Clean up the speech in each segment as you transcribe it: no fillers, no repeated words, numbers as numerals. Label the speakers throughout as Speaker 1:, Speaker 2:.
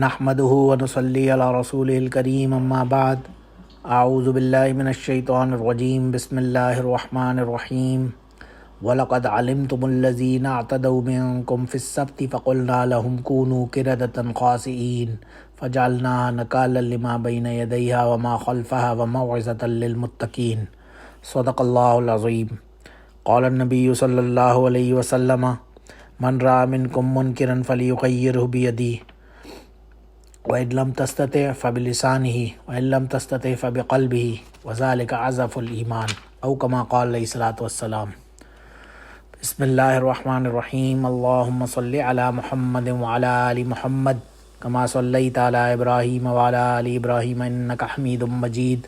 Speaker 1: نحمده ونصلي على رسوله الكريم اما بعد اعوذ باللہ من الشیطان الرجیم بسم اللہ الرحمن الرحیم وَلَقَدْ عَلِمْتُمُ الَّذِينَ اعْتَدَوْا مِنْكُمْ فِي السَّبْتِ فَقُلْنَا لَهُمْ كُونُوا قِرَدَةً خَاسِئِينَ فَجَعَلْنَاهَا نَكَالًا لِمَا بَيْنَ يَدَيْهَا وَمَا خَلْفَهَا وَمَوْعِظَةً لِلْمُتَّقِينَ صدق اللہ العظیم۔ قال النبی صلی اللہ علیہ وسلم من رأى منکم منکرا فلیغیرہ بیدیہ وَإِن لَمْ تَسْتَطِعْ فَبِلِسَانِهِ وَإِن لَمْ تَسْتَطِعْ فَبِقَلْبِهِ وَذَلِكَ أَضْعَفُ الْإِيمَانِ أو كما قال علیہ الصلاۃ والسلام۔ بسم اللہ الرحمن الرحیم۔ اللہم صل علی محمد وعلی آل محمد کما صلیت علی ابراہیم وعلی آل ابراہیم انک حمید مجید۔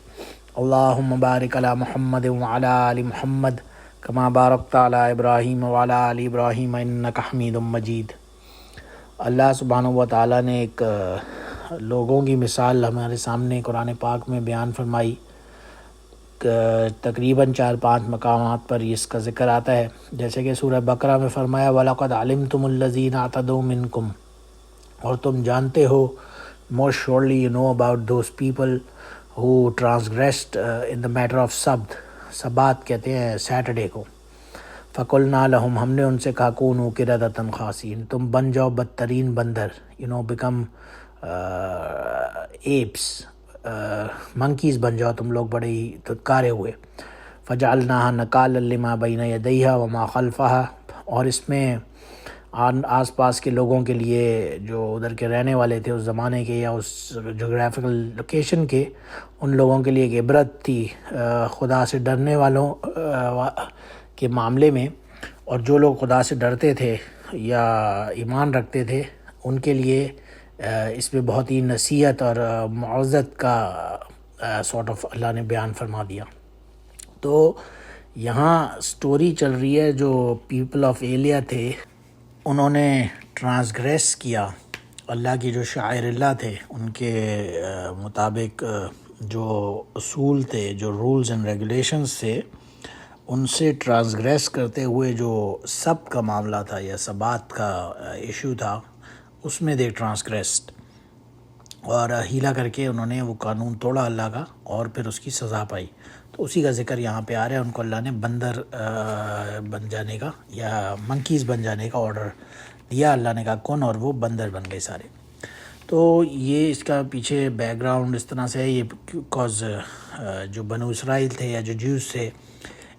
Speaker 1: اللہم بارک علی محمد وعلی آل محمد کما بارکت علی ابراہیم وعلی آل ابراہیم انک حمید مجید۔ اللہ سبحانہ و تعالیٰ نے ایک لوگوں کی مثال ہمارے سامنے قرآن پاک میں بیان فرمائی۔ تقریباً 4-5 مقامات پر اس کا ذکر آتا ہے، جیسے کہ سورہ بقرہ میں فرمایا وَلَقَدْ عَلِمْتُمُ الَّذِينَ اعْتَدَوْا مِنْكُمْ، اور تم جانتے ہو most surely you know about those people who transgressed in the matter of سبت، سبات کہتے ہیں سیٹرڈے کو۔ فَقُلْنَا لَهُمْ، ہم نے ان سے کہا كُونُوا قِرَدَةً خَاسِئِينَ، تم بن جاؤ بدترین بندر، become ایپس، منکیز بن جاؤ تم لوگ، بڑے ہی دھتکارے ہوئے۔ فَجَعَلْنَاهَا نَكَالًا لِمَا بَيْنَ يَدَيْهَا وَمَا خَلْفَهَا، اور اس میں آس پاس کے لوگوں کے لیے جو ادھر کے رہنے والے تھے اس زمانے کے یا اس جغرافیکل لوکیشن کے، ان لوگوں کے لیے ایک عبرت تھی خدا سے ڈرنے والوں کے معاملے میں، اور جو لوگ خدا سے ڈرتے تھے یا ایمان رکھتے تھے ان کے لیے اس میں بہت ہی نصیحت اور معزت کا سارٹ آف اللہ نے بیان فرما دیا۔ تو یہاں سٹوری چل رہی ہے، جو پیپل آف ایلیا تھے انہوں نے ٹرانسگریس کیا، اللہ کی جو شعائر اللہ تھے ان کے مطابق جو اصول تھے، جو رولز اینڈ ریگولیشنز تھے، ان سے ٹرانسگریس کرتے ہوئے جو سبت کا معاملہ تھا یا سبات کا ایشو تھا، اس میں دے ٹرانسگریسڈ، اور ہیلا کر کے انہوں نے وہ قانون توڑا اللہ کا، اور پھر اس کی سزا پائی۔ تو اسی کا ذکر یہاں پہ آ رہا ہے، ان کو اللہ نے بندر بن جانے کا یا منکیز بن جانے کا آرڈر دیا، اللہ نے کہا کون، اور وہ بندر بن گئے سارے۔ تو یہ اس کا پیچھے بیک گراؤنڈ اس طرح سے ہے، یہ بیکاز جو بنو اسرائیل تھے یا جو جیوز تھے،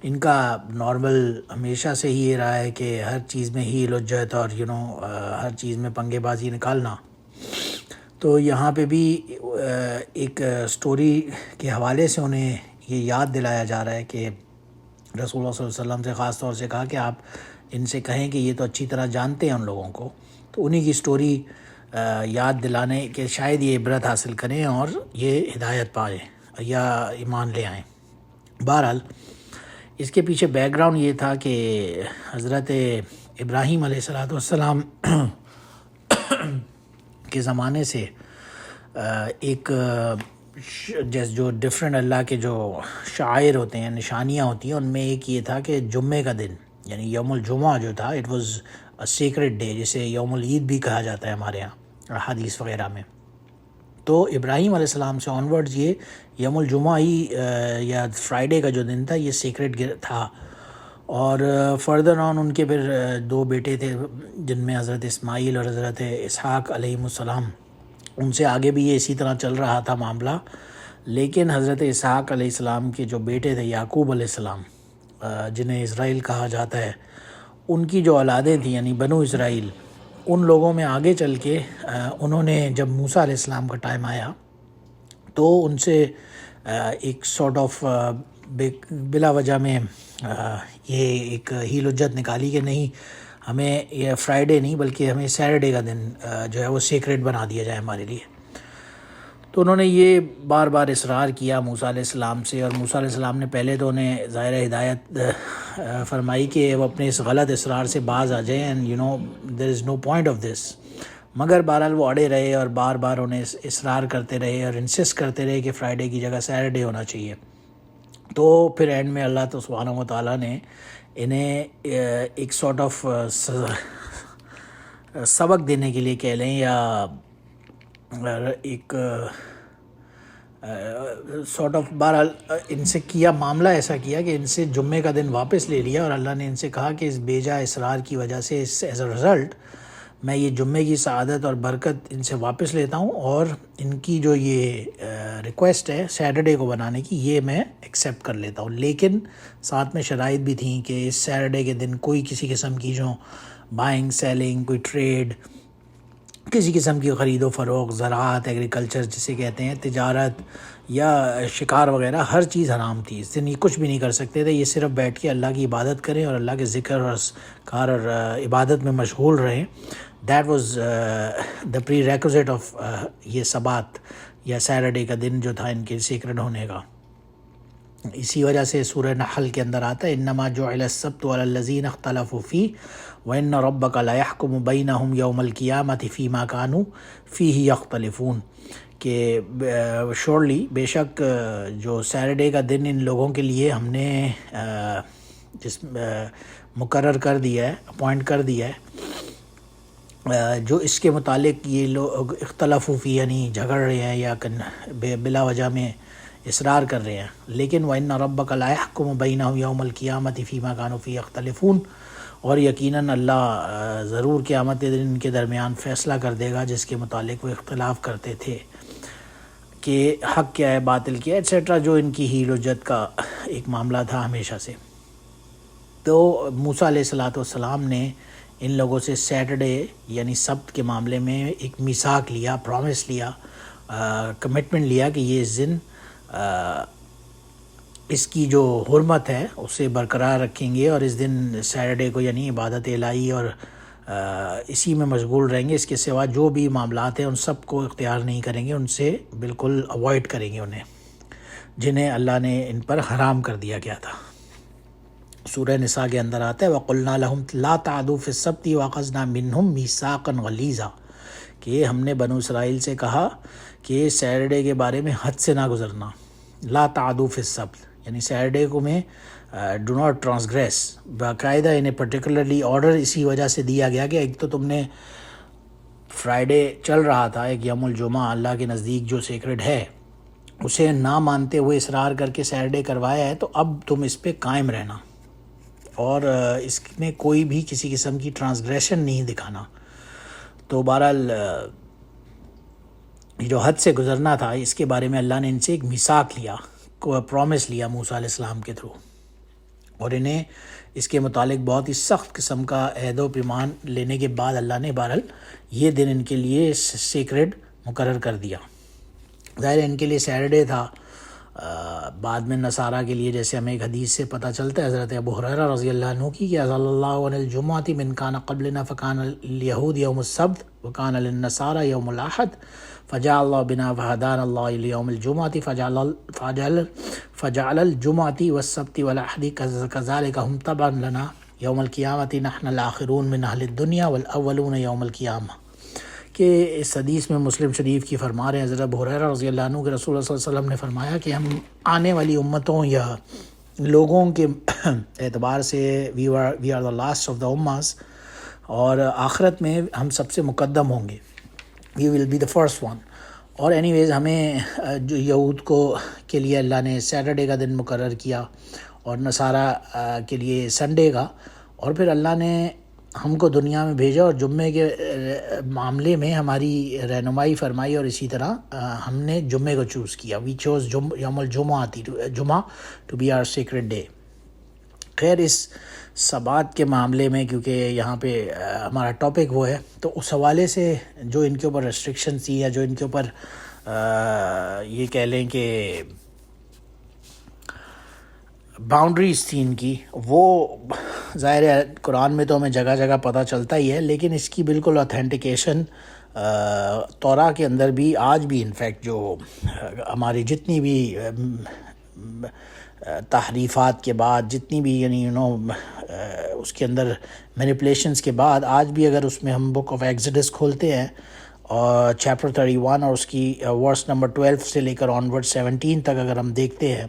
Speaker 1: ان کا نارمل ہمیشہ سے ہی یہ رہا ہے کہ ہر چیز میں ہی لجت اور ہر چیز میں پنگے بازی نکالنا۔ تو یہاں پہ بھی ایک سٹوری کے حوالے سے انہیں یہ یاد دلایا جا رہا ہے کہ رسول اللہ صلی اللہ علیہ وسلم سے خاص طور سے کہا کہ آپ ان سے کہیں کہ یہ تو اچھی طرح جانتے ہیں ان لوگوں کو، تو انہی کی سٹوری یاد دلانے کہ شاید یہ عبرت حاصل کریں اور یہ ہدایت پائیں یا ایمان لے آئیں۔ بہرحال اس کے پیچھے بیک گراؤنڈ یہ تھا کہ حضرت ابراہیم علیہ السلام کے زمانے سے ایک جیسے جو ڈفرینٹ اللہ کے جو شعائر ہوتے ہیں، نشانیاں ہوتی ہیں، ان میں ایک یہ تھا کہ جمعے کا دن یعنی یوم الجمعہ جو تھا، it was a secret day, جسے یوم العید بھی کہا جاتا ہے ہمارے ہاں حدیث وغیرہ میں۔ تو ابراہیم علیہ السلام سے آنورڈز یہ یوم الجمعہ ہی یا فرائیڈے کا جو دن تھا یہ سیکرٹ تھا، اور فردر آن ان کے پھر 2 بیٹے تھے جن میں حضرت اسماعیل اور حضرت اسحاق علیہ السلام، ان سے آگے بھی یہ اسی طرح چل رہا تھا معاملہ۔ لیکن حضرت اسحاق علیہ السلام کے جو بیٹے تھے یعقوب علیہ السلام، جنہیں اسرائیل کہا جاتا ہے، ان کی جو اولادیں تھیں یعنی بنو اسرائیل، ان لوگوں میں آگے چل کے انہوں نے جب موسیٰ علیہ السلام کا ٹائم آیا تو ان سے ایک سارٹ آف بلا وجہ میں یہ ایک ہیل حجت نکالی کہ نہیں، ہمیں یہ فرائیڈے نہیں بلکہ ہمیں سیٹرڈے کا دن جو ہے وہ سیکرٹ بنا دیا جائے ہمارے لیے۔ تو انہوں نے یہ بار بار اصرار کیا موسیٰ علیہ السلام سے، اور موسیٰ علیہ السلام نے پہلے تو انہیں ظاہر ہدایت فرمائی کہ وہ اپنے اس غلط اصرار سے باز آ جائیں، and there is no point of this، مگر بہرحال وہ اڑے رہے اور بار بار انہیں اصرار کرتے رہے اور انسسٹ کرتے رہے کہ فرائیڈے کی جگہ سیٹرڈے ہونا چاہیے۔ تو پھر اینڈ میں اللہ تو سبحانہ و تعالیٰ نے انہیں ایک سارٹ آف سبق دینے کے لیے کہہ لیں یا ایک سارٹ آف بہرحال ان سے کیا معاملہ ایسا کیا کہ ان سے جمعے کا دن واپس لے لیا، اور اللہ نے ان سے کہا کہ اس بیجا اصرار کی وجہ سے ایز اے رزلٹ میں یہ جمعے کی سعادت اور برکت ان سے واپس لیتا ہوں، اور ان کی جو یہ ریکویسٹ ہے سیٹرڈے کو بنانے کی یہ میں ایکسیپٹ کر لیتا ہوں، لیکن ساتھ میں شرائط بھی تھیں کہ اس سیٹرڈے کے دن کوئی کسی قسم کی جو بائنگ سیلنگ، کوئی ٹریڈ، کسی قسم کی خرید و فروخت، زراعت، ایگریکلچر جسے کہتے ہیں، تجارت یا شکار وغیرہ، ہر چیز حرام تھی اس دن، یہ کچھ بھی نہیں کر سکتے تھے، یہ صرف بیٹھ کے اللہ کی عبادت کریں اور اللہ کے ذکر اور اذکار اور عبادت میں مشغول رہیں۔ That was the prerequisite of یہ سبات یا سیٹرڈے کا دن جو تھا ان کے سیکرڈ ہونے کا۔ اسی وجہ سے سورہ نحل کے اندر آتا ہے انما جعل السبت علی الذین اختلفوا فیہ وان ربک لیحکم بینہم یوم القیامۃ فیما کانوا فیہ یختلفون، کہ شورلی بے شک جو سیٹرڈے کا دن ان لوگوں کے لیے ہم نے مقرر کر دیا ہے، اپوائنٹ کر دیا ہے، جو اس کے متعلق یہ لوگ اختلاف فی یعنی جھگڑ رہے ہیں یا بلا وجہ میں اصرار کر رہے ہیں، لیکن وَإِنَّ رَبَّكَ لَا يَحْكُمُ بَيْنَهُمْ يَوْمَ الْقِيَامَةِ فِيمَا كَانُوا فِيهِ يَخْتَلِفُونَ، اور یقیناً اللہ ضرور قیامت دن ان کے درمیان فیصلہ کر دے گا جس کے متعلق وہ اختلاف کرتے تھے کہ حق کیا ہے باطل کیا ہے ایٹسیٹرا، جو ان کی ہیل و جد کا ایک معاملہ تھا ہمیشہ سے۔ تو موسیٰ علیہ السلام نے ان لوگوں سے سیٹرڈے یعنی سبت کے معاملے میں ایک میثاق لیا، پرومس لیا، کمٹمنٹ لیا کہ یہ اس دن اس کی جو حرمت ہے اسے برقرار رکھیں گے، اور اس دن سیٹرڈے کو یعنی عبادت الہی اور اسی میں مشغول رہیں گے، اس کے سوا جو بھی معاملات ہیں ان سب کو اختیار نہیں کریں گے، ان سے بالکل اوائڈ کریں گے انہیں، جنہیں اللہ نے ان پر حرام کر دیا گیا تھا۔ سورہ نساء کے اندر آتا ہے وَقُلْنَا لَهُمْ لَا تَعْدُوا فِي السَّبْتِ وَأَخَذْنَا مِنْهُمْ مِيثَاقًا غَلِيظًا، کہ ہم نے بنو اسرائیل سے کہا کہ سیٹرڈے کے بارے میں حد سے نہ گزرنا، لا تعدوا فی السبت یعنی سیٹرڈے کو میں ڈو ناٹ ٹرانسگریس، باقاعدہ انہیں پرٹیکولرلی آرڈر اسی وجہ سے دیا گیا کہ ایک تو تم نے فرائیڈے چل رہا تھا، ایک یوم الجمعہ اللہ کے نزدیک جو سیکرڈ ہے، اسے نہ مانتے ہوئے اصرار کر کے سیٹرڈے کروایا ہے، تو اب تم اس پہ قائم رہنا اور اس میں کوئی بھی کسی قسم کی ٹرانسگریشن نہیں دکھانا۔ تو بہرحال جو حد سے گزرنا تھا اس کے بارے میں اللہ نے ان سے ایک میثاق لیا، پرومس لیا موسیٰ علیہ السلام کے تھرو، اور انہیں اس کے متعلق بہت ہی سخت قسم کا عہد و پیمان لینے کے بعد اللہ نے بہرحال یہ دن ان کے لیے سیکرڈ مقرر کر دیا۔ ظاہر ان کے لیے سیٹرڈے تھا، بعد میں نصارہ کے لیے جیسے ہمیں ایک حدیث سے پتہ چلتا ہے حضرت ابو ہریرہ رضی اللہ عنہ کی کہ ازال اللہ عن الجمعۃ من کان قبلنا فکان الیہود یوم السبت وکان للنصارى یوم الاحد فجعل اللہ بنا فہدانا اللہ لیوم الجمعۃ فجعل الجمعۃ والسبت والاحد كذلك هم طبعا لنا یوم القیامۃ نحن الاخرون من اہل الدنیا والاولون یوم القیامہ، کہ اس حدیث میں مسلم شریف کی فرما رہے ہیں حضرت ابو ہریرہ رضی اللہ عنہ کہ رسول اللہ صلی اللہ علیہ وسلم نے فرمایا کہ ہم آنے والی امتوں یا لوگوں کے اعتبار سے we are the last of the ummahs, اور آخرت میں ہم سب سے مقدم ہوں گے، we will be the first one. اور اینی ویز ہمیں جو یہود کے لیے اللہ نے سیٹرڈے کا دن مقرر کیا اور نصارہ کے لیے سنڈے کا، اور پھر اللہ نے ہم کو دنیا میں بھیجا اور جمعے کے معاملے میں ہماری رہنمائی فرمائی، اور اسی طرح ہم نے جمعے کو چوز کیا، وی چوز یوم الجمعہ جمعہ to be our sacred day. خیر اس سبات کے معاملے میں کیونکہ یہاں پہ ہمارا ٹاپک وہ ہے، تو اس حوالے سے جو ان کے اوپر ریسٹرکشن تھی یا جو ان کے اوپر یہ کہہ لیں کہ باؤنڈریز تھی ان کی، وہ ظاہر ہے قرآن میں تو ہمیں جگہ جگہ پتہ چلتا ہی ہے، لیکن اس کی بالکل اتھینٹیکیشن توراہ کے اندر بھی آج بھی انفیکٹ جو ہماری جتنی بھی تحریفات کے بعد جتنی بھی یعنی اس کے اندر مینیپولیشنز کے بعد آج بھی اگر اس میں ہم بک آف ایکسڈس کھولتے ہیں اور چیپٹر 31 اور اس کی ورس نمبر 12 سے لے کر آنورڈ 17 تک اگر ہم دیکھتے ہیں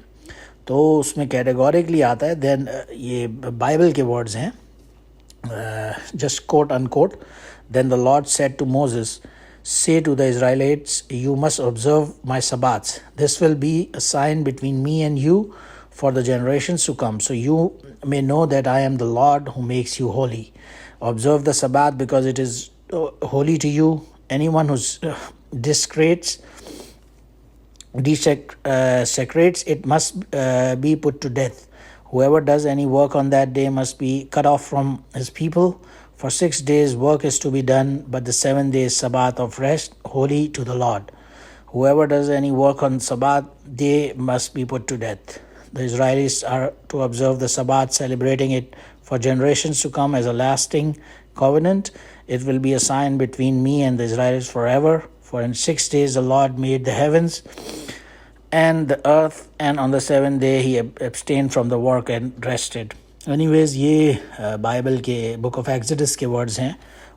Speaker 1: تو اس میں کیٹیگوریکلی آتا ہے، دین یہ بائبل کے ورڈز ہیں، just quote unquote, then the Lord said to Moses Say to the Israelites, you must observe my Sabbats. This will be a sign between me and you for the generations to come, so you may know that I am the Lord who makes you holy. Observe the Sabbath because it is holy to you. Anyone who desecrates it must be put to death. Whoever does any work on that day must be cut off from his people. For 6 days work is to be done, but the 7th day is Sabbath of rest, holy to the Lord. Whoever does any work on Sabbath day must be put to death. The Israelis are to observe the Sabbath, celebrating it for generations to come as a lasting covenant. It will be a sign between me and the Israelis forever. For in 6 days the Lord made the heavens and the earth, and on the 7th day he abstained from the work and rested. Anyways, یہ Bible کے book of ایکزڈس کے words ہیں.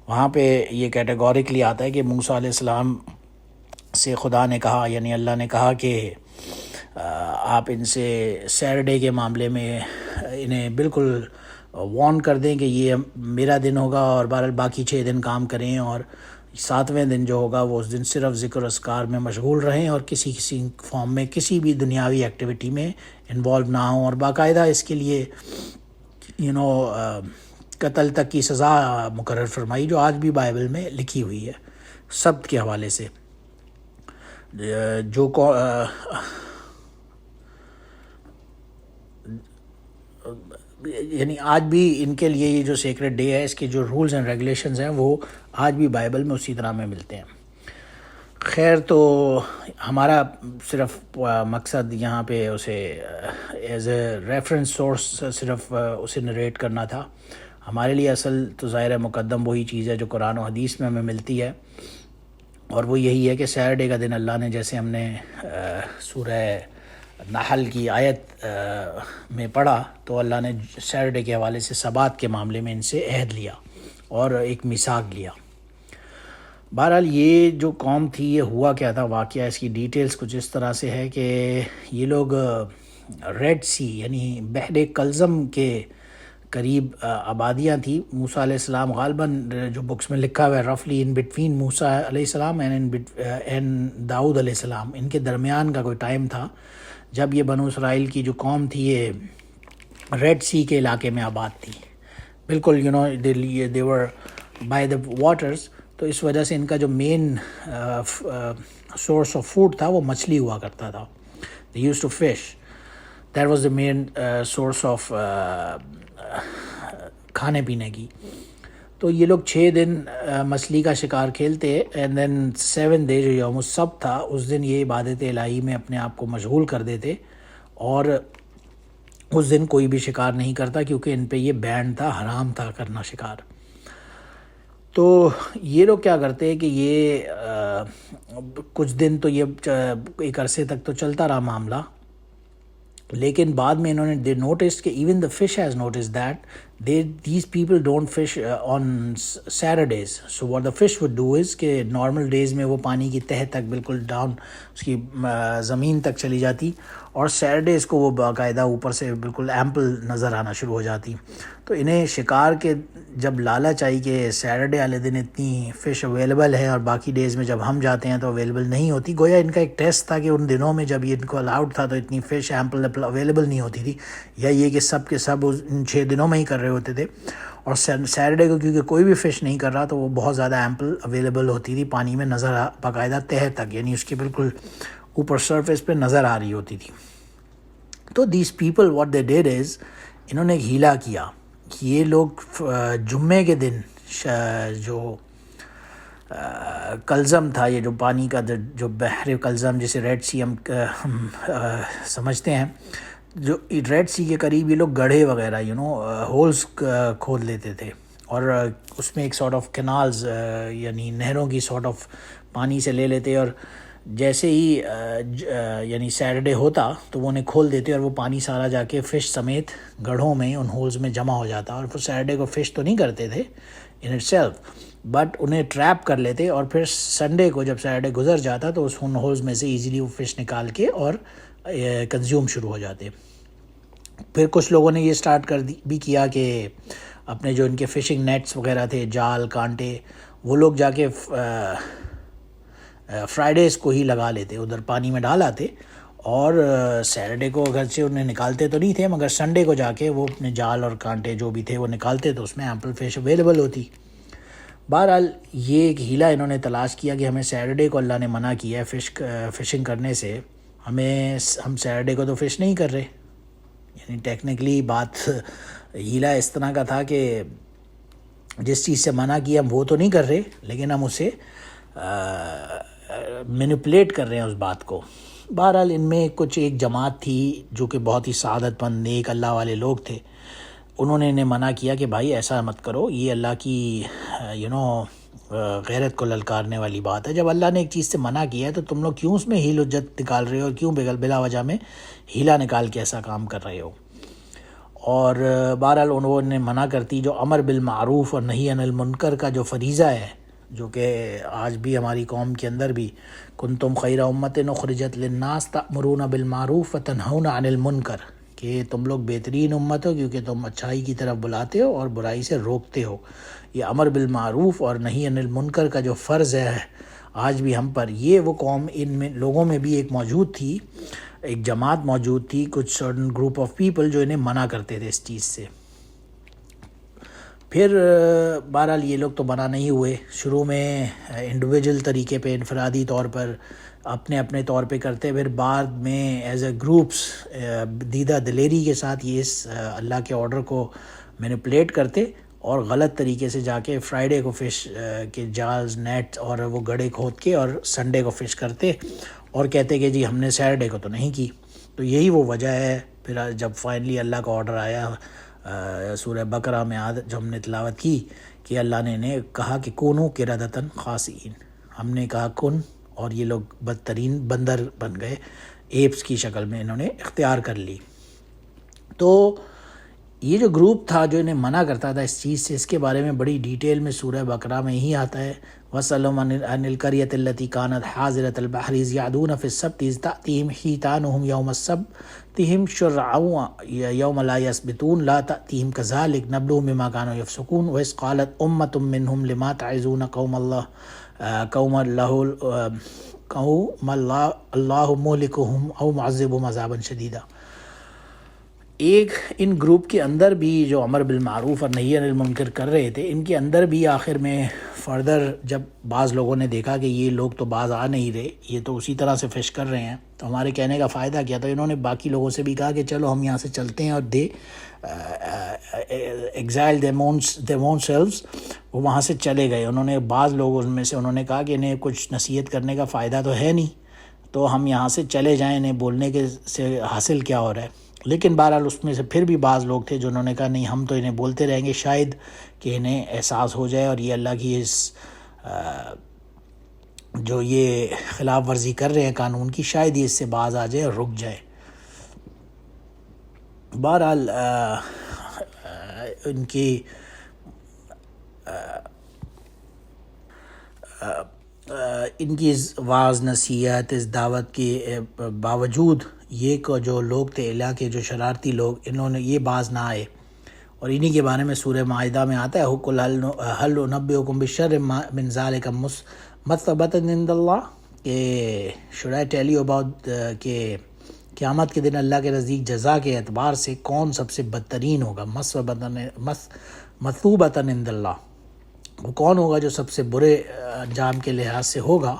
Speaker 1: وہاں پہ یہ categorically آتا ہے کہ موسیٰ علیہ السلام سے خدا نے کہا، یعنی اللہ نے کہا کہ آپ ان سے سیٹرڈے کے معاملے میں انہیں بالکل وارن کر دیں کہ یہ میرا دن ہوگا، اور بہرحال باقی 6 دن کام کریں، اور 7ویں دن جو ہوگا وہ اس دن صرف ذکر و اذکار میں مشغول رہیں، اور کسی فارم میں کسی بھی دنیاوی ایکٹیویٹی میں انوالو نہ ہوں. اور باقاعدہ اس کے لیے قتل تک کی سزا مقرر فرمائی، جو آج بھی بائبل میں لکھی ہوئی ہے سبت کے حوالے سے. جو یعنی آج بھی ان کے لیے یہ جو سیکرٹ ڈے ہے، اس کے جو رولز اینڈ ریگولیشنز ہیں وہ آج بھی بائبل میں اسی طرح میں ملتے ہیں. خیر، تو ہمارا صرف مقصد یہاں پہ اسے ایز اے ریفرنس سورس صرف اسے نریٹ کرنا تھا. ہمارے لیے اصل تو ظاہر مقدم وہی چیز ہے جو قرآن و حدیث میں ہمیں ملتی ہے، اور وہ یہی ہے کہ سیٹرڈے کا دن اللہ نے، جیسے ہم نے سورہ نحل کی آیت میں پڑھا، تو اللہ نے سیٹرڈے کے حوالے سے سبات کے معاملے میں ان سے عہد لیا اور ایک میثاق لیا. بہرحال یہ جو قوم تھی، یہ ہوا کیا تھا واقعہ، اس کی ڈیٹیلز کچھ اس طرح سے ہے کہ یہ لوگ ریڈ سی یعنی بحر کلزم کے قریب آبادیاں تھیں. موسیٰ علیہ السلام غالباً جو بکس میں لکھا ہوا ہے رفلی ان بٹوین موسیٰ علیہ السلام اینڈ داؤد علیہ السلام، ان کے درمیان کا کوئی ٹائم تھا جب یہ بنو اسرائیل کی جو قوم تھی یہ ریڈ سی کے علاقے میں آباد تھی، بالکل they were by the waters. تو اس وجہ سے ان کا جو مین سورس آف فوڈ تھا وہ مچھلی ہوا کرتا تھا. they used to fish. that was the main source of کھانے پینے کی. تو یہ لوگ 6 دن مچھلی کا شکار کھیلتے، اینڈ دین 7th day جو یوم السبت تھا، اس دن یہ عبادت الہی میں اپنے آپ کو مشغول کر دیتے، اور اس دن کوئی بھی شکار نہیں کرتا کیونکہ ان پہ یہ بین تھا، حرام تھا کرنا شکار. تو یہ لوگ کیا کرتے ہیں کہ یہ کچھ دن تو یہ ایک عرصے تک تو چلتا رہا معاملہ، لیکن بعد میں انہوں نے دے نوٹس کہ even the fish has notice that these people don't fish on Saturdays. So what the fish would do is کہ نارمل ڈیز میں وہ پانی کی تہہ تک بالکل ڈاؤن اس کی زمین تک چلی جاتی، اور سیٹرڈیز کو وہ باقاعدہ اوپر سے بالکل ایمپل نظر آنا شروع ہو جاتی. تو انہیں شکار کے جب لالچ آئی کہ سیٹرڈے والے دن اتنی فش اویلیبل ہے اور باقی ڈیز میں جب ہم جاتے ہیں تو اویلیبل نہیں ہوتی، گویا ان کا ایک ٹیسٹ تھا کہ ان دنوں میں جب یہ ان کو الاؤڈ تھا تو اتنی فش ایمپل اویلیبل نہیں ہوتی تھی، یا یہ کہ سب کے سب ان 6 دنوں میں ہی کر رہے ہوتے تھے، اور سیٹرڈے کو کیونکہ کوئی بھی فش نہیں کر رہا تو وہ بہت زیادہ ایمپل اویلیبل ہوتی تھی، پانی میں نظر باقاعدہ تہہ تک، یعنی اس کے بالکل اوپر سرفیس پہ نظر آ رہی ہوتی تھی. تو these people what they did is, انہوں نے ایک ہیلا کیا کہ یہ لوگ جمعے کے دن جو کلزم تھا، یہ جو پانی کا جو بحر کلزم جسے ریڈ سی ہم سمجھتے ہیں، جو ریڈ سی کے قریب یہ لوگ گڑھے وغیرہ ہولز کھود لیتے تھے، اور اس میں ایک سارٹ آف کنالز یعنی نہروں کی سارٹ آف پانی سے لے لیتے، اور جیسے ہی یعنی سیٹرڈے ہوتا تو وہ انہیں کھول دیتے، اور وہ پانی سارا جا کے فش سمیت گڑھوں میں ان ہولز میں جمع ہو جاتا. اور پھر سیٹرڈے کو فش تو نہیں کرتے تھے ان اٹ سیلف، بٹ انہیں ٹریپ کر لیتے، اور پھر سنڈے کو جب سیٹرڈے گزر جاتا تو اس ان ہولز میں سے ایزیلی وہ فش نکال کے اور کنزیوم شروع ہو جاتے. پھر کچھ لوگوں نے یہ سٹارٹ بھی کیا کہ اپنے جو ان کے فشنگ نیٹس وغیرہ تھے، جال کانٹے، وہ لوگ جا کے فرائیڈیز کو ہی لگا لیتے، ادھر پانی میں ڈال آتے، اور سیٹرڈے کو گھر سے انہیں نکالتے تو نہیں تھے، مگر سنڈے کو جا کے وہ اپنے جال اور کانٹے جو بھی تھے وہ نکالتے، تو اس میں ایمپل فش اویلیبل ہوتی۔ بہرحال یہ ایک ہیلا انہوں نے تلاش کیا کہ ہمیں سیٹرڈے کو اللہ نے منع کیا ہے فشنگ کرنے سے، ہم سیٹرڈے کو تو فش نہیں کر رہے، یعنی ٹیکنیکلی بات ہیلا اس طرح کا تھا کہ جس چیز سے منع کیا ہم وہ تو نہیں کر رہے، لیکن ہم اسے مینیپولیٹ کر رہے ہیں اس بات کو۔ بہرحال ان میں کچھ ایک جماعت تھی جو کہ بہت ہی سعادت مند نیک اللہ والے لوگ تھے، انہوں نے انہیں منع کیا کہ بھائی ایسا مت کرو، یہ اللہ کی غیرت کو للکارنے والی بات ہے، جب اللہ نے ایک چیز سے منع کیا ہے تو تم لوگ کیوں اس میں ہیل حجت نکال رہے ہو، اور کیوں بلا وجہ میں ہیلا نکال کے ایسا کام کر رہے ہو۔ اور بہرحال انہوں نے منع کرتی، جو امر بالمعروف اور نہی عن المنکر کا جو فریضہ ہے، جو کہ آج بھی ہماری قوم کے اندر بھی کنتم خیر امت اخرجت للناس تأمرون بالمعروف وتنہون عن المنکر، کہ تم لوگ بہترین امت ہو کیونکہ تم اچھائی کی طرف بلاتے ہو اور برائی سے روکتے ہو۔ یہ امر بالمعروف اور نہی عن المنکر کا جو فرض ہے آج بھی ہم پر، یہ وہ قوم ان میں لوگوں میں بھی ایک موجود تھی، ایک جماعت موجود تھی، کچھ سرٹن گروپ آف پیپل جو انہیں منع کرتے تھے اس چیز سے۔ پھر بہرحال یہ لوگ تو منع نہیں ہوئے، شروع میں انڈیویجول طریقے پہ انفرادی طور پر اپنے اپنے طور پہ کرتے، پھر بعد میں ایز اے گروپس دیدہ دلیری کے ساتھ یہ اس اللہ کے آرڈر کو مینیپولیٹ کرتے، اور غلط طریقے سے جا کے فرائیڈے کو فش کے جالز نیٹ اور وہ گڑے کھود کے اور سنڈے کو فش کرتے، اور کہتے کہ جی ہم نے سیٹرڈے کو تو نہیں کی۔ تو یہی وہ وجہ ہے پھر جب فائنلی اللہ کا آرڈر آیا سورہ بقرہ میں جو ہم نے تلاوت کی، کہ اللہ نے انہیں کہا کہ کونوا قردۃ خاسئین، ہم نے کہا کن، اور یہ لوگ بدترین بندر بن گئے، ایپس کی شکل میں انہوں نے اختیار کر لی۔ تو یہ جو گروپ تھا جو انہیں منع کرتا تھا اس چیز سے، اس کے بارے میں بڑی ڈیٹیل میں سورہ بقرہ میں ہی آتا ہے، وَاسْأَلْهُمْ عَنِ الْقَرْيَةِ الَّتِي كَانَتْ حَاضِرَةَ الْبَحْرِ إِذْ يَعْدُونَ فِي السَّبْتِ إِذْ تَأْتِيهِمْ حِيتَانُهُمْ يَوْمَ سَبْتِهِمْ شُرَّعًا يَوْمَ لَا يَسْبِتُونَ لَا تَأْتِيهِمْ كَذَلِكَ نَبْلُوهُم بِمَا كَانُوا يَفْسُقُونَ وَإِذْ قَالَتْ أُمَّةٌ مِّنْهُمْ لِمَ تَعِظُونَ قَوْمًا اللَّهُ مُهْلِكُهُمْ أَوْ مُعَذِّبُهُمْ عَذَابًا شَدِيدًا۔ ایک ان گروپ کے اندر بھی جو امر بالمعروف اور نہی عن المنکر کر رہے تھے، ان کے اندر بھی آخر میں فردر جب بعض لوگوں نے دیکھا کہ یہ لوگ تو باز آ نہیں رہے، یہ تو اسی طرح سے فش کر رہے ہیں، تو ہمارے کہنے کا فائدہ کیا تھا، انہوں نے باقی لوگوں سے بھی کہا کہ چلو ہم یہاں سے چلتے ہیں، اور ایگزائل their own selves، وہ وہاں سے چلے گئے۔ انہوں نے بعض لوگوں میں سے انہوں نے کہا کہ انہیں کچھ نصیحت کرنے کا فائدہ تو ہے نہیں، تو ہم یہاں سے چلے جائیں، انہیں بولنے کے سے حاصل کیا ہو رہا ہے۔ لیکن بہرحال اس میں سے پھر بھی بعض لوگ تھے جنہوں نے کہا نہیں، ہم تو انہیں بولتے رہیں گے، شاید کہ انہیں احساس ہو جائے اور یہ اللہ کی اس جو یہ خلاف ورزی کر رہے ہیں قانون کی، شاید یہ اس سے باز آ جائے اور رک جائے۔ بہرحال ان کی واعظ نصیحت، اس دعوت کے باوجود یہ جو لوگ تھے علاقے جو شرارتی لوگ، انہوں نے یہ باز نہ آئے، اور انہی کے بارے میں سورہ مائدہ میں آتا ہے قُلْ هَلْ أُنَبِّئُكُم بِالشَّرِّ مِن ذَلِكَ مَثُوبَةً عِندَ اللَّهِ، کہ should I tell you about کہ قیامت کے دن اللہ کے نزدیک جزا کے اعتبار سے کون سب سے بدترین ہوگا، مثوبۃ عند اللہ، وہ کون ہوگا جو سب سے برے انجام کے لحاظ سے ہوگا،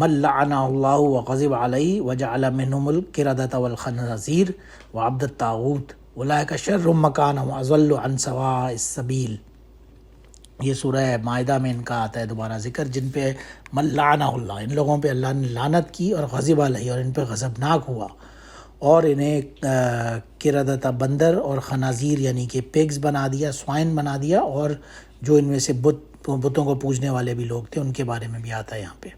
Speaker 1: من لعنہ اللہ وغضب علیہ وجعل منہم القردۃ والخنازیر وعبد الطاغوت اولئک شر مکانا واضل عن سواء السبیل۔ یہ سورہ مائدہ میں ان کا آتا ہے دوبارہ ذکر، جن پہ من لعنہ اللہ، ان لوگوں پہ اللہ نے لعنت کی، اور غضب علیہ، اور ان پہ غضبناک ہوا، اور انہیں قردۃ بندر اور خنازیر یعنی کہ پیگز بنا دیا، سوائن بنا دیا، اور جو ان میں سے بتوں کو پوجنے والے بھی لوگ تھے ان کے بارے میں بھی آتا ہے۔ یہاں پہ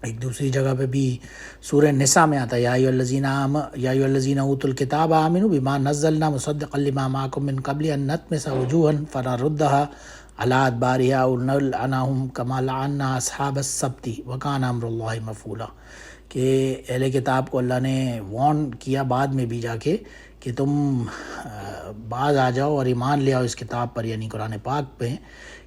Speaker 1: ایک دوسری جگہ پہ بھی سورہ نساء میں آتا ہے یا ایھا الذین اوتوا الکتاب آمنوا بما نزلنا مصدقا لما معکم من قبل ان نطمس وجوہا فنردها علی ادبارها او نلعنهم کما لعنا اصحاب السبت وکان امر اللہ مفعولا، کہ اہل کتاب کو اللہ نے وارن کیا بعد میں بھی جا کے کہ تم باز آ جاؤ اور ایمان لے آؤ اس کتاب پر، یعنی قرآن پاک پہ،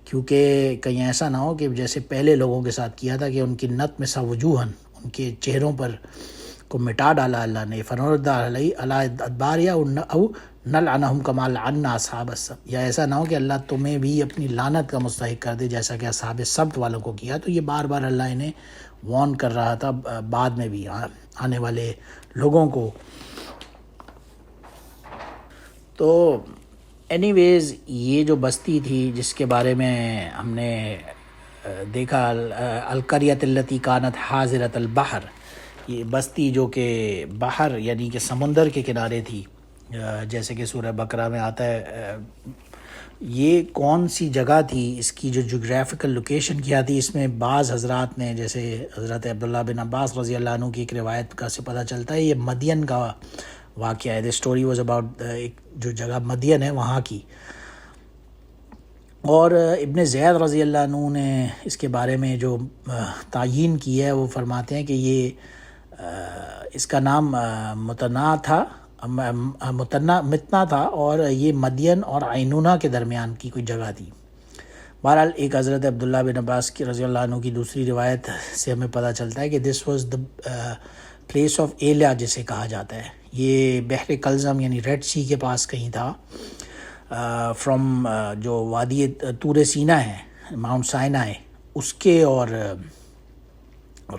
Speaker 1: کیونکہ کہیں ایسا نہ ہو کہ جیسے پہلے لوگوں کے ساتھ کیا تھا کہ ان کی نت مسا وجوہن، ان کے چہروں پر کو مٹا ڈالا اللہ نے، فنرد علیہ ادبار یا او نلعنہم کما لعنا اصحاب السبت، یا ایسا نہ ہو کہ اللہ تمہیں بھی اپنی لعنت کا مستحق کر دے جیسا کہ اصحاب سبت والوں کو کیا۔ تو یہ بار بار اللہ انہیں وارن کر رہا تھا بعد میں بھی آنے والے لوگوں کو۔ تو اینی ویز یہ جو بستی تھی جس کے بارے میں ہم نے دیکھا، القریۃ التی کانت حاضرۃ البحر، یہ بستی جو کہ بحر یعنی کہ سمندر کے کنارے تھی، جیسے کہ سورہ بقرہ میں آتا ہے۔ یہ کون سی جگہ تھی، اس کی جو جغرافیکل لوکیشن کیا تھی، اس میں بعض حضرات نے، جیسے حضرت عبداللہ بن عباس رضی اللہ عنہ کی ایک روایت کا سے پتہ چلتا ہے یہ مدین کا واقعہ ہے۔ دی اسٹوری واز اباؤٹ ایک جو جگہ مدین ہے وہاں کی۔ اور ابن زید رضی اللہ عنہ نے اس کے بارے میں جو تعیین کی ہے وہ فرماتے ہیں کہ یہ اس کا نام متنا تھا اور یہ مدین اور عینونہ کے درمیان کی کوئی جگہ تھی۔ بہرحال ایک حضرت عبداللہ بن عباس کی رضی اللہ عنہ کی دوسری روایت سے ہمیں پتہ چلتا ہے کہ this was the place of Aelia جسے کہا جاتا ہے، یہ بحر کلزم یعنی ریڈ سی کے پاس کہیں تھا، فرام جو وادی طور سینا ہے، ماؤنٹ سائنائے، اس کے اور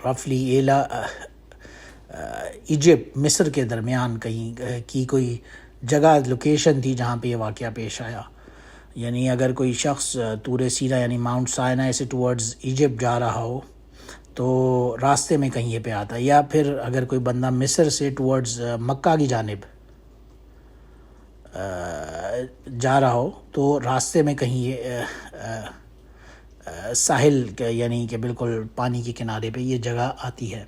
Speaker 1: رفلی ایلا ایجپٹ مصر کے درمیان کہیں کی کوئی جگہ لوکیشن تھی جہاں پہ یہ واقعہ پیش آیا۔ یعنی اگر کوئی شخص طور سینا یعنی ماؤنٹ سائنائے سے ٹورڈز ایجپٹ جا رہا ہو تو راستے میں کہیں یہ پہ آتا ہے، یا پھر اگر کوئی بندہ مصر سے ٹورڈز مکہ کی جانب جا رہا ہو تو راستے میں کہیں یہ ساحل یعنی کہ بالکل پانی کے کنارے پہ یہ جگہ آتی ہے۔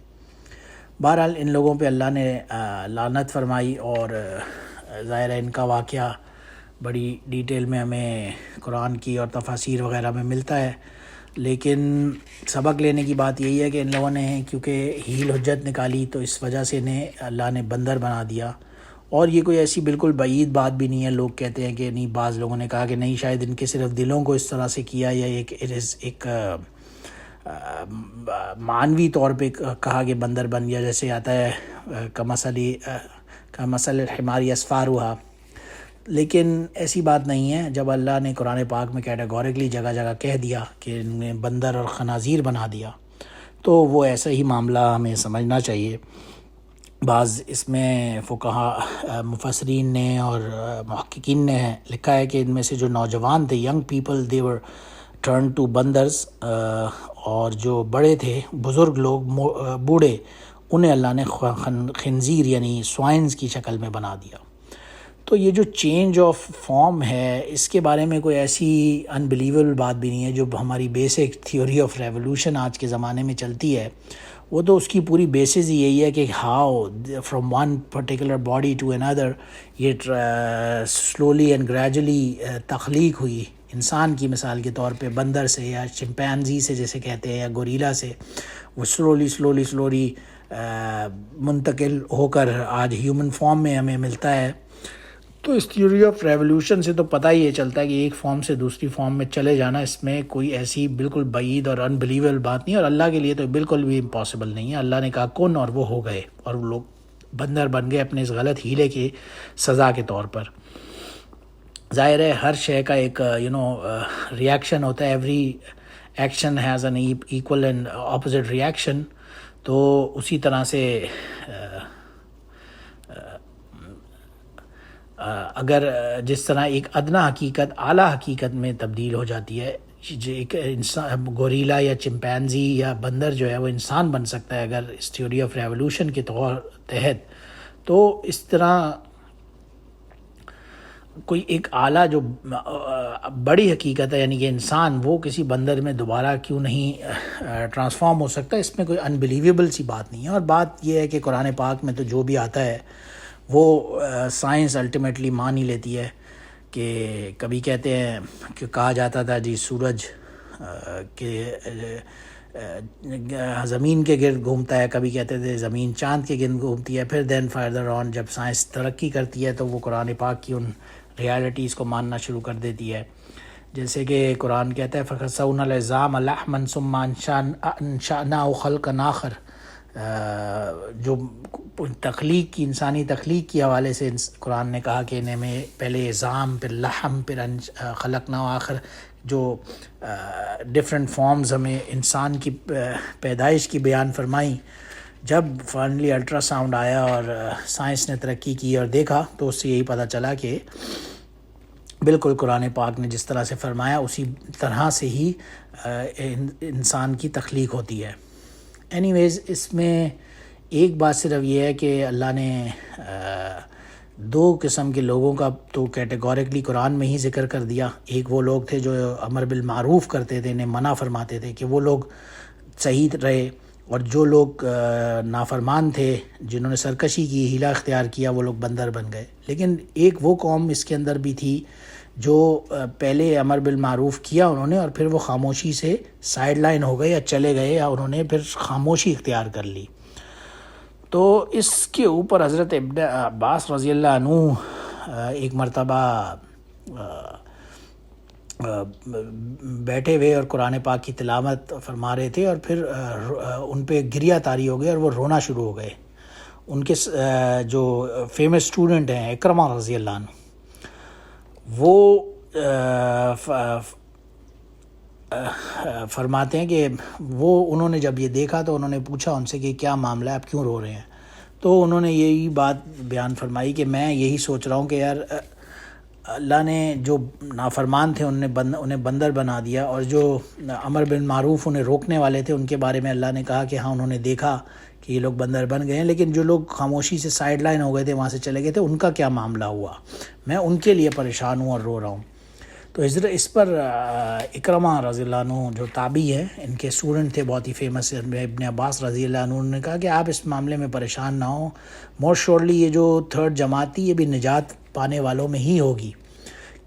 Speaker 1: بہرحال ان لوگوں پہ اللہ نے لعنت فرمائی، اور ظاہر ہے ان کا واقعہ بڑی ڈیٹیل میں ہمیں قرآن کی اور تفاسیر وغیرہ میں ملتا ہے، لیکن سبق لینے کی بات یہی ہے کہ ان لوگوں نے کیونکہ ہیل حجت نکالی تو اس وجہ سے انہیں اللہ نے بندر بنا دیا۔ اور یہ کوئی ایسی بالکل بعید بات بھی نہیں ہے، لوگ کہتے ہیں کہ نہیں، بعض لوگوں نے کہا کہ نہیں، شاید ان کے صرف دلوں کو اس طرح سے کیا، یا ایک معنوی طور پہ کہا کہ بندر بن گیا، جیسے آتا ہے کمثل الحمار یسفارھا، لیکن ایسی بات نہیں ہے۔ جب اللہ نے قرآن پاک میں کیٹیگوریکلی جگہ جگہ کہہ دیا کہ ان نے بندر اور خنازیر بنا دیا، تو وہ ایسا ہی معاملہ ہمیں سمجھنا چاہیے۔ بعض اس میں فقہا مفسرین نے اور محققین نے لکھا ہے کہ ان میں سے جو نوجوان تھے، young people, they were turn to بندرز، اور جو بڑے تھے، بزرگ لوگ، بوڑھے، انہیں اللہ نے خنزیر یعنی سوائنز کی شکل میں بنا دیا۔ تو یہ جو چینج آف فارم ہے، اس کے بارے میں کوئی ایسی انبلیویبل بات بھی نہیں ہے۔ جو ہماری بیسک تھیوری آف ریولوشن آج کے زمانے میں چلتی ہے، وہ تو اس کی پوری بیسس ہی یہی ہے کہ how from one particular body to اندر یہ سلولی اینڈ گریجولی تخلیق ہوئی انسان کی، مثال کے طور پہ بندر سے یا چمپینزی سے جیسے کہتے ہیں، یا گوریلا سے، وہ سلولی منتقل ہو کر آج ہیومن فارم میں ہمیں ملتا ہے۔ تو اس تھیوری آف ریولوشن سے تو پتہ ہی یہ چلتا ہے کہ ایک فارم سے دوسری فارم میں چلے جانا، اس میں کوئی ایسی بالکل بعید اور انبلیویبل بات نہیں، اور اللہ کے لیے تو بالکل بھی امپاسبل نہیں ہے۔ اللہ نے کہا کن، اور وہ ہو گئے، اور وہ لوگ بندر بن گئے اپنے اس غلط ہیلے کی سزا کے طور پر۔ ظاہر ہے ہر شے کا ایک ری ایکشن ہوتا ہے، every action has an equal and opposite reaction. تو اسی طرح سے اگر جس طرح ایک ادنی حقیقت اعلیٰ حقیقت میں تبدیل ہو جاتی ہے، ایک انسان گوریلا یا چمپینزی یا بندر جو ہے وہ انسان بن سکتا ہے اگر اس تھیوری آف ریولوشن کے تحت، تو اس طرح کوئی ایک اعلیٰ جو بڑی حقیقت ہے یعنی کہ انسان، وہ کسی بندر میں دوبارہ کیوں نہیں ٹرانسفارم ہو سکتا؟ اس میں کوئی انبلیویبل سی بات نہیں ہے۔ اور بات یہ ہے کہ قرآن پاک میں تو جو بھی آتا ہے وہ سائنس الٹیمیٹلی مان ہی لیتی ہے۔ کہ کبھی کہتے ہیں کہ کہا جاتا تھا جی سورج کہ زمین کے گرد گھومتا ہے، کبھی کہتے تھے زمین چاند کے گرد گھومتی ہے، پھر دین فردر آن جب سائنس ترقی کرتی ہے تو وہ قرآن پاک کی ان ریالٹیز کو ماننا شروع کر دیتی ہے۔ جیسے کہ قرآن کہتا ہے فَكَسَوْنَا الْعِظَامَ لَحْمًا ثُمَّ أَنشَأْنَاهُ خَلْقًا آخر، جو تخلیق کی، انسانی تخلیق کے حوالے سے قرآن نے کہا کہ انہیں میں پہلے عظام، پھر لحم، پھر خلقنا آخر، جو ڈفرینٹ فارمز ہمیں انسان کی پیدائش کی بیان فرمائیں. جب فائنلی الٹرا ساؤنڈ آیا اور سائنس نے ترقی کی اور دیکھا تو اس سے یہی پتہ چلا کہ بالکل قرآن پاک نے جس طرح سے فرمایا اسی طرح سے ہی انسان کی تخلیق ہوتی ہے. اینی ویز اس میں ایک بات صرف یہ ہے کہ اللہ نے دو قسم کے لوگوں کا تو کیٹیگوریکلی قرآن میں ہی ذکر کر دیا. ایک وہ لوگ تھے جو امر بالمعروف کرتے تھے، انہیں منع فرماتے تھے کہ وہ لوگ صحیح رہے، اور جو لوگ نافرمان تھے، جنہوں نے سرکشی کی، ہیلا اختیار کیا، وہ لوگ بندر بن گئے. لیکن ایک وہ قوم اس کے اندر بھی تھی جو پہلے امر بالمعروف کیا انہوں نے، اور پھر وہ خاموشی سے سائیڈ لائن ہو گئے یا چلے گئے، یا انہوں نے پھر خاموشی اختیار کر لی. تو اس کے اوپر حضرت ابن عباس رضی اللہ عنہ ایک مرتبہ بیٹھے ہوئے اور قرآن پاک کی تلاوت فرما رہے تھے، اور پھر ان پہ گریہ طاری ہو گئی اور وہ رونا شروع ہو گئے. ان کے جو فیمس اسٹوڈنٹ ہیں اکرمہ رضی اللہ عنہ، وہ فرماتے ہیں کہ انہوں نے جب یہ دیکھا تو انہوں نے پوچھا ان سے کہ کیا معاملہ ہے، آپ کیوں رو رہے ہیں؟ تو انہوں نے یہی بات بیان فرمائی کہ میں یہی سوچ رہا ہوں کہ یار اللہ نے جو نافرمان تھے انہیں بندر بنا دیا، اور جو امر بالمعروف انہیں روکنے والے تھے ان کے بارے میں اللہ نے کہا کہ ہاں انہوں نے دیکھا کہ یہ لوگ بندر بن گئے ہیں، لیکن جو لوگ خاموشی سے سائیڈ لائن ہو گئے تھے، وہاں سے چلے گئے تھے، ان کا کیا معاملہ ہوا؟ میں ان کے لیے پریشان ہوں اور رو رہا ہوں. تو اس پر اکرمہ رضی اللہ عنہ جو تابعی ہیں، ان کے اسٹوڈنٹ تھے بہت ہی فیمس ابن عباس رضی اللہ عنہ، نے کہا کہ آپ اس معاملے میں پریشان نہ ہوں، مور شورلی یہ جو تھرڈ جماعت تھی یہ بھی نجات پانے والوں میں ہی ہوگی،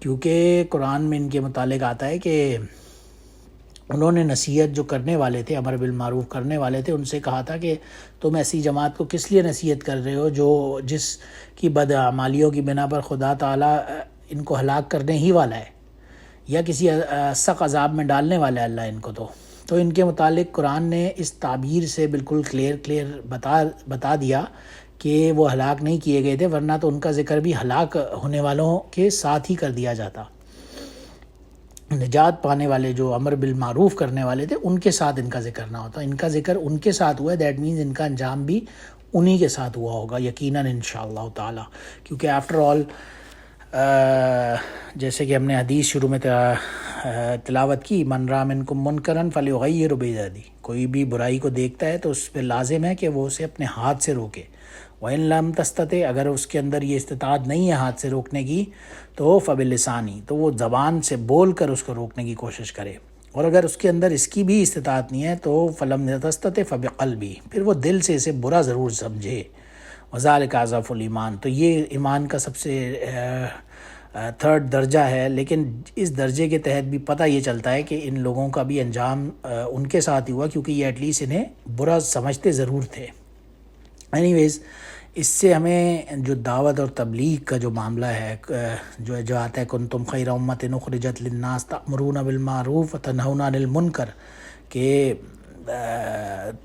Speaker 1: کیونکہ قرآن میں ان کے متعلق آتا ہے کہ انہوں نے نصیحت جو کرنے والے تھے، امر بالمعروف کرنے والے تھے، ان سے کہا تھا کہ تم ایسی جماعت کو کس لیے نصیحت کر رہے ہو جس کی بدعمالیوں کی بنا پر خدا تعالیٰ ان کو ہلاک کرنے ہی والا ہے، یا کسی سخت عذاب میں ڈالنے والا ہے اللہ ان کو. تو ان کے متعلق قرآن نے اس تعبیر سے بالکل کلیئر بتا دیا کہ وہ ہلاک نہیں کیے گئے تھے، ورنہ تو ان کا ذکر بھی ہلاک ہونے والوں کے ساتھ ہی کر دیا جاتا. نجات پانے والے جو امر بالمعروف کرنے والے تھے ان کے ساتھ ان کا ذکر نہ ہوتا. ان کا ذکر ان کے ساتھ ہوا ہے، دیٹ مینز ان کا انجام بھی انہی کے ساتھ ہوا ہوگا یقیناً انشاءاللہ تعالی، کیونکہ آفٹر آل جیسے کہ ہم نے حدیث شروع میں تلاوت کی، من رأى منکم منکرا فلیغیرہ بیدہ، کوئی بھی برائی کو دیکھتا ہے تو اس پہ لازم ہے کہ وہ اسے اپنے ہاتھ سے روکے. وَإِن لَمْ تَسْتَطِعْ، اگر اس کے اندر یہ استطاعت نہیں ہے ہاتھ سے روکنے کی تو فَبِاللِّسَانِ، تو وہ زبان سے بول کر اس کو روکنے کی کوشش کرے. اور اگر اس کے اندر اس کی بھی استطاعت نہیں ہے تو فَلَمْ تَسْتَطِعْ فَبِقَلْبِهِ، پھر وہ دل سے اسے برا ضرور سمجھے. وَذَلِكَ أَضْعَفُ الْإِيمَانِ، تو یہ ایمان کا سب سے تھرڈ درجہ ہے. لیکن اس درجے کے تحت بھی پتہ یہ چلتا ہے کہ ان لوگوں کا بھی انجام ان کے ساتھ ہی ہوا، کیونکہ یہ ایٹ لیسٹ انہیں برا سمجھتے ضرور تھے. اینی ویز اس سے ہمیں جو دعوت اور تبلیغ کا جو معاملہ ہے، جو آتا ہے کنتم خیر امۃ اخرجت للناس تأمرون بالمعروف وتنہون عن المنکر، کہ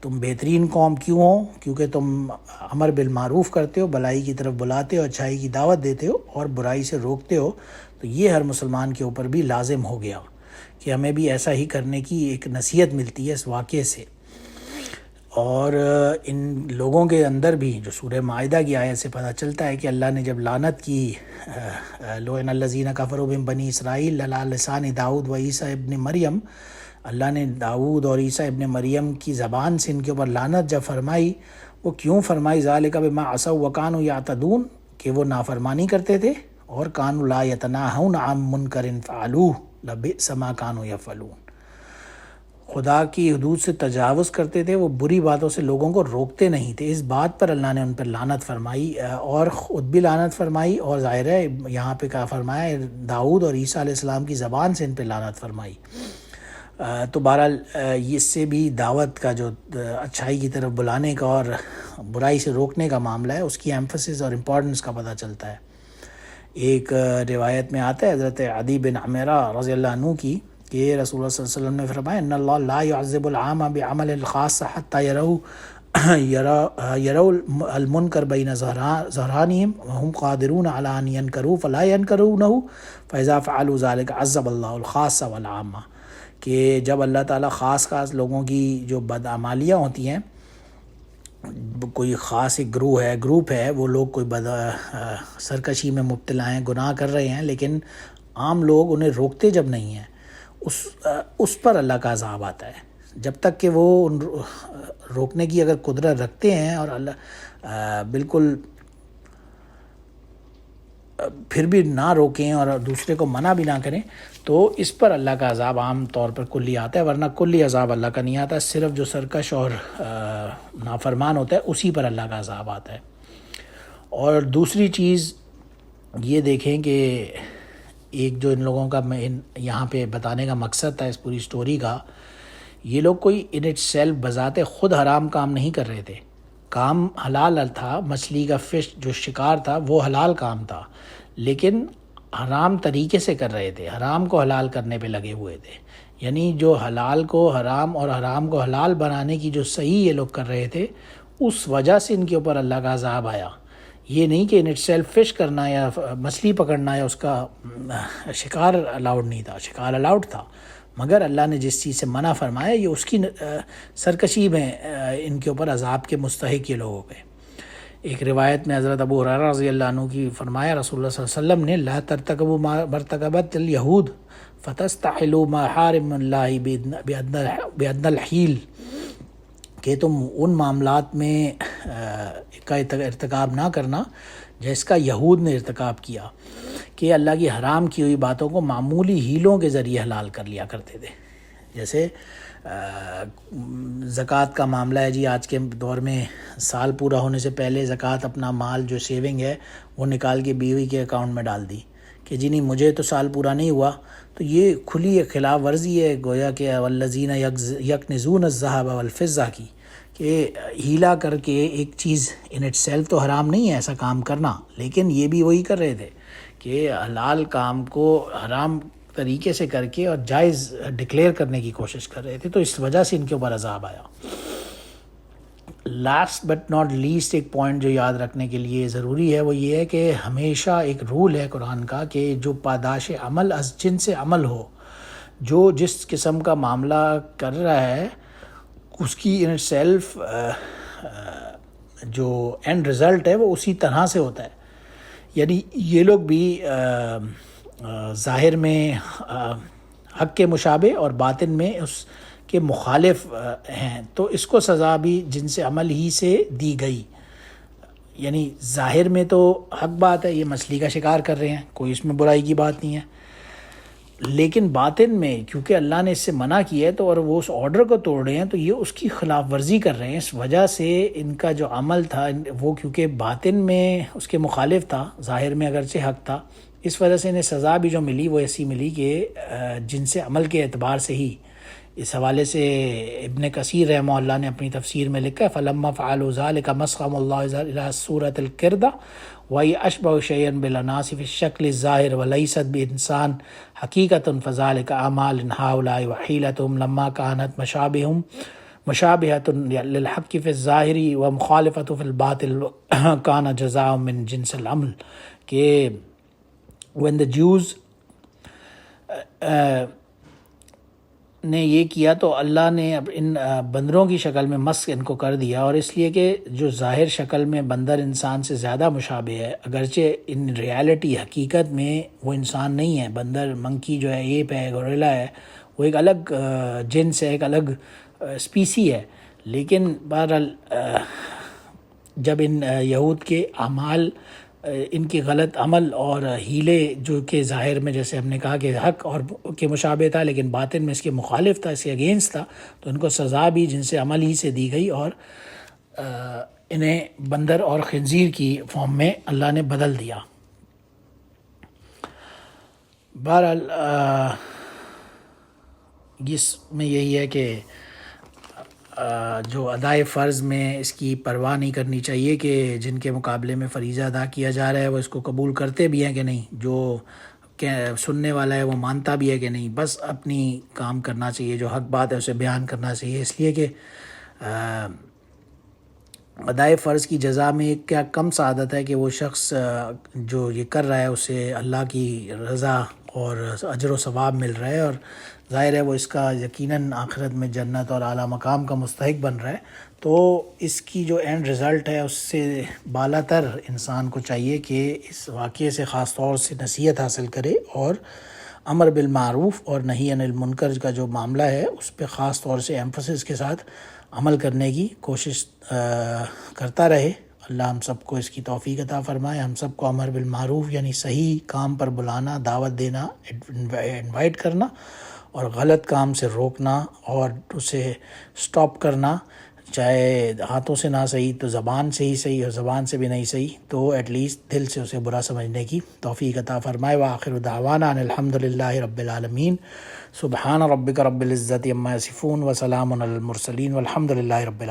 Speaker 1: تم بہترین قوم کیوں ہو؟ کیونکہ تم امر بالمعروف کرتے ہو، بھلائی کی طرف بلاتے ہو، اچھائی کی دعوت دیتے ہو، اور برائی سے روکتے ہو. تو یہ ہر مسلمان کے اوپر بھی لازم ہو گیا کہ ہمیں بھی ایسا ہی کرنے کی ایک نصیحت ملتی ہے اس واقعے سے. اور ان لوگوں کے اندر بھی جو سورہ مائدہ کی آیت سے پتہ چلتا ہے کہ اللہ نے جب لعنت کی لعن الذین کفروا من بنی اسرائیل علی لسان داؤد و عیسیٰ ابن مریم، اللہ نے داؤد اور عیسیٰ ابن مریم کی زبان سے ان کے اوپر لعنت جب فرمائی، وہ کیوں فرمائی؟ ذالک بما عصوا وکانوا یعتدون، کہ وہ نافرمانی کرتے تھے، اور کانوا لا یتناہون عن منکر فعلوہ لبئس ما کانوا یفعلون، خدا کی حدود سے تجاوز کرتے تھے، وہ بری باتوں سے لوگوں کو روکتے نہیں تھے. اس بات پر اللہ نے ان پر لعنت فرمائی، اور خود بھی لعنت فرمائی، اور ظاہر ہے یہاں پہ کیا فرمایا، داؤد اور عیسیٰ علیہ السلام کی زبان سے ان پہ لعنت فرمائی. تو بہرحال اس سے بھی دعوت کا جو اچھائی کی طرف بلانے کا اور برائی سے روکنے کا معاملہ ہے، اس کی ایمفسس اور امپورٹنس کا پتہ چلتا ہے. ایک روایت میں آتا ہے حضرت عدی بن عمیرہ رضی اللہ عنہ کی کہ رسول اللہ صلی اللہ علیہ وسلم نے فرمایا ان اللہ لا يعذب العام بعمل الخاص حتى يروا المنکر بین ظہرانہم وهم قادرون علی ان ینکروا فلا ینکرونه فاذا فعلوا ذلك عذب اللہ الخاص والعامہ، کہ جب اللہ تعالیٰ خاص لوگوں کی جو بدعمالیاں ہوتی ہیں، کوئی خاص ایک گروپ ہے، وہ لوگ کوئی سرکشی میں مبتلا ہیں، گناہ کر رہے ہیں، لیکن عام لوگ انہیں روکتے جب نہیں ہیں، اس پر اللہ کا عذاب آتا ہے۔ جب تک کہ وہ روکنے کی اگر قدرت رکھتے ہیں اور اللہ بالکل پھر بھی نہ روکیں اور دوسرے کو منع بھی نہ کریں، تو اس پر اللہ کا عذاب عام طور پر کلی آتا ہے، ورنہ کلی عذاب اللہ کا نہیں آتا، صرف جو سرکش اور نافرمان ہوتا ہے اسی پر اللہ کا عذاب آتا ہے۔ اور دوسری چیز یہ دیکھیں کہ ایک جو ان لوگوں کا میں یہاں پہ بتانے کا مقصد تھا اس پوری سٹوری کا، یہ لوگ کوئی ان اٹ سیلف بذات خود حرام کام نہیں کر رہے تھے، کام حلال تھا، مچھلی کا فش جو شکار تھا وہ حلال کام تھا، لیکن حرام طریقے سے کر رہے تھے، حرام کو حلال کرنے پہ لگے ہوئے تھے، یعنی جو حلال کو حرام اور حرام کو حلال بنانے کی جو صحیح یہ لوگ کر رہے تھے، اس وجہ سے ان کے اوپر اللہ کا عذاب آیا۔ یہ نہیں کہ ان اٹ سیلف فش کرنا یا مچھلی پکڑنا یا اس کا شکار الاؤڈ نہیں تھا، شکار الاؤڈ تھا، مگر اللہ نے جس چیز سے منع فرمایا یہ اس کی سرکشی میں ان کے اوپر عذاب کے مستحق یہ لوگ ہو گئے۔ ایک روایت میں حضرت ابو ہریرہ رضی اللہ عنہ کی فرمایا رسول اللہ صلی اللہ علیہ وسلم نے لا ترتکبوا ما ارتکبت الیہود فتستحلوا محارم اللہ بأدنى الحیل، کہ تم ان معاملات میں کا ارتکاب نہ کرنا جس کا یہود نے ارتکاب کیا، کہ اللہ کی حرام کی ہوئی باتوں کو معمولی ہیلوں کے ذریعے حلال کر لیا کرتے تھے۔ جیسے زکوٰۃ کا معاملہ ہے جی، آج کے دور میں سال پورا ہونے سے پہلے زکوٰۃ اپنا مال جو سیونگ ہے وہ نکال کے بیوی کے اکاؤنٹ میں ڈال دی کہ جی نہیں مجھے تو سال پورا نہیں ہوا، تو یہ کھلی ایک خلاف ورزی ہے گویا کہ والذین یکنزون الذھب والفضہ کی، کہ ہیلا کر کے ایک چیز ان اٹ سیلف تو حرام نہیں ہے ایسا کام کرنا، لیکن یہ بھی وہی کر رہے تھے کہ حلال کام کو حرام طریقے سے کر کے اور جائز ڈکلیئر کرنے کی کوشش کر رہے تھے، تو اس وجہ سے ان کے اوپر عذاب آیا۔ لاسٹ بٹ ناٹ لیسٹ ایک پوائنٹ جو یاد رکھنے کے لیے ضروری ہے وہ یہ ہے کہ ہمیشہ ایک رول ہے قرآن کا کہ جو پاداش عمل از جن سے عمل ہو، جو جس قسم کا معاملہ کر رہا ہے اس کی ان سیلف جو اینڈ رزلٹ ہے وہ اسی طرح سے ہوتا ہے۔ یعنی یہ لوگ بھی ظاہر میں حق کے مشابہ اور باطن میں اس کے مخالف ہیں، تو اس کو سزا بھی جن سے عمل ہی سے دی گئی۔ یعنی ظاہر میں تو حق بات ہے، یہ مچھلی کا شکار کر رہے ہیں، کوئی اس میں برائی کی بات نہیں ہے، لیکن باطن میں کیونکہ اللہ نے اس سے منع کیا ہے تو اور وہ اس آرڈر کو توڑ رہے ہیں تو یہ اس کی خلاف ورزی کر رہے ہیں، اس وجہ سے ان کا جو عمل تھا وہ کیونکہ باطن میں اس کے مخالف تھا، ظاہر میں اگرچہ حق تھا، اس وجہ سے انہیں سزا بھی جو ملی وہ ایسی ملی کہ جن سے عمل کے اعتبار سے ہی۔ اس حوالے سے ابن کثیر رحمہ اللہ نے اپنی تفسیر میں لکھا ہے فَلَمَّا فَعَلُوا ذَلِكَ مَسَخَهُمُ اللَّهُ إِلَىٰ صُورَةِ الْقِرْدَةِ وَهِيَ أَشْبَهُ شَيْئًا بِالْأَنَاسِ فِي الشَّكْلِ الظَّاهِرِ وَلَيْسَتْ بِإِنسَانٍ حَقِيقَةٌ فَذَلِكَ أَعْمَالٌ هَٰؤُلَاءِ وَحِيلَتُهُمْ لَمَّا كَانَتْ مشابهة للحق في الظاہر ومخالفة في الباطن كان جزاء من جنس العمل، کہ when the Jews نے یہ کیا تو اللہ نے ان بندروں کی شکل میں مسخ ان کو کر دیا، اور اس لیے کہ جو ظاہر شکل میں بندر انسان سے زیادہ مشابہ ہے، اگرچہ ان ریالٹی حقیقت میں وہ انسان نہیں ہے، بندر منکی جو ہے، ایپ ہے، گوریلا ہے، وہ ایک الگ جنس ہے، ایک الگ اسپیسی ہے، لیکن بہرحال جب ان یہود کے اعمال، ان کی غلط عمل اور ہیلے جو کہ ظاہر میں جیسے ہم نے کہا کہ حق اور کے مشابہ تھا لیکن باطن میں اس کے مخالف تھا، اس کے اگینسٹ تھا، تو ان کو سزا بھی جن سے عمل ہی سے دی گئی اور انہیں بندر اور خنزیر کی فارم میں اللہ نے بدل دیا۔ بہرحال اس میں یہی ہے کہ جو ادائے فرض میں اس کی پرواہ نہیں کرنی چاہیے کہ جن کے مقابلے میں فریضہ ادا کیا جا رہا ہے وہ اس کو قبول کرتے بھی ہیں کہ نہیں، جو سننے والا ہے وہ مانتا بھی ہے کہ نہیں، بس اپنی کام کرنا چاہیے، جو حق بات ہے اسے بیان کرنا چاہیے، اس لیے کہ ادائے فرض کی جزا میں کیا کم سعادت ہے کہ وہ شخص جو یہ کر رہا ہے اسے اللہ کی رضا اور اجر و ثواب مل رہا ہے، اور ظاہر ہے وہ اس کا یقیناً آخرت میں جنت اور اعلیٰ مقام کا مستحق بن رہا ہے، تو اس کی جو اینڈ رزلٹ ہے اس سے بالا تر انسان کو چاہیے کہ اس واقعے سے خاص طور سے نصیحت حاصل کرے اور امر بالمعروف اور نہی عن المنکر کا جو معاملہ ہے اس پہ خاص طور سے ایمفسس کے ساتھ عمل کرنے کی کوشش کرتا رہے۔ اللہ ہم سب کو اس کی توفیق عطا فرمائے، ہم سب کو امر بالمعروف یعنی صحیح کام پر بلانا، دعوت دینا، انوائٹ کرنا، اور غلط کام سے روکنا اور اسے سٹاپ کرنا، چاہے ہاتھوں سے نہ صحیح تو زبان سے ہی صحیح، اور زبان سے بھی نہیں صحیح تو ایٹ لیسٹ دل سے اسے برا سمجھنے کی توفیق عطا فرمائے۔ وآخر دعوانا ان الحمدللہ رب العالمین، سبحان ربک رب العزت عما یصفون وسلام علی المرسلین والحمدللہ رب العالمین۔